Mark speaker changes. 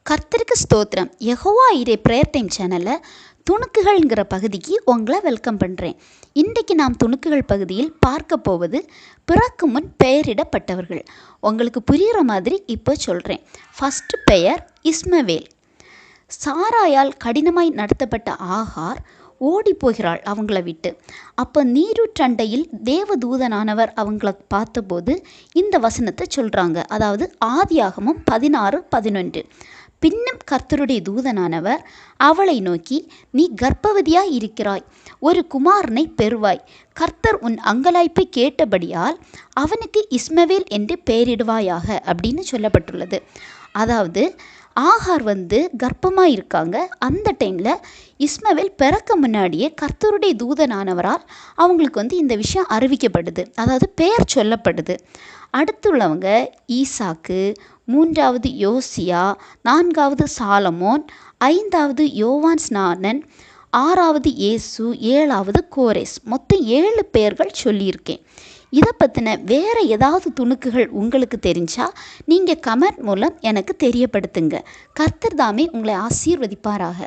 Speaker 1: கர்த்தருக்கு ஸ்தோத்திரம். யெகோவா ஈரே ப்ரேயர் டைம் சேனலில் துணுக்குகள்ங்கிற பகுதிக்கு உங்களை வெல்கம் பண்ணுறேன். இன்றைக்கு நாம் துணுக்குகள் பகுதியில் பார்க்க போவது பிறக்கும் முன் பெயரிடப்பட்டவர்கள். உங்களுக்கு புரிகிற மாதிரி இப்போ சொல்கிறேன். ஃபஸ்ட்டு பெயர் இஸ்மவேல். சாராயால் கடினமாய் நடத்தப்பட்ட ஆகார் ஓடி போகிறாள் அவங்கள விட்டு. அப்போ நீரூற்றண்டையில் தேவதூதனானவர் அவங்கள பார்த்தபோது இந்த வசனத்தை சொல்கிறாங்க. அதாவது ஆதியாகமம் 16:11. பின்னும் கர்த்தருடைய தூதனானவர் அவளை நோக்கி, நீ கர்ப்பவதியாய் இருக்கிறாய், ஒரு குமாரனை பெறுவாய், கர்த்தர் உன் அங்கலாய்ப்பை கேட்டபடியால் அவனுக்கு இஸ்மவேல் என்று பெயரிடுவாயாக அப்படின்னு சொல்லப்பட்டுள்ளது. அதாவது ஆகார் கர்ப்பமாக இருக்காங்க. அந்த டைமில் இஸ்மவேல் பிறக்க முன்னாடியே கர்த்தருடைய தூதனானவரால் அவங்களுக்கு இந்த விஷயம் அறிவிக்கப்படுது. அதாவது பெயர் சொல்லப்படுது. அடுத்துள்ளவங்க ஈசாக்கு, 3வது யோசியா, 4வது சாலமோன், 5வது யோவான் ஸ்நானன், 6வது இயேசு, 7வது கோரேஸ். மொத்தம் 7 பெயர்கள் சொல்லியிருக்கேன். இதை பற்றின வேறு ஏதாவது துணுக்குகள் உங்களுக்கு தெரிஞ்சால் நீங்கள் கமெண்ட் மூலம் எனக்கு தெரியப்படுத்துங்க. கர்த்தர் தாமே உங்களை ஆசீர்வதிப்பாராக.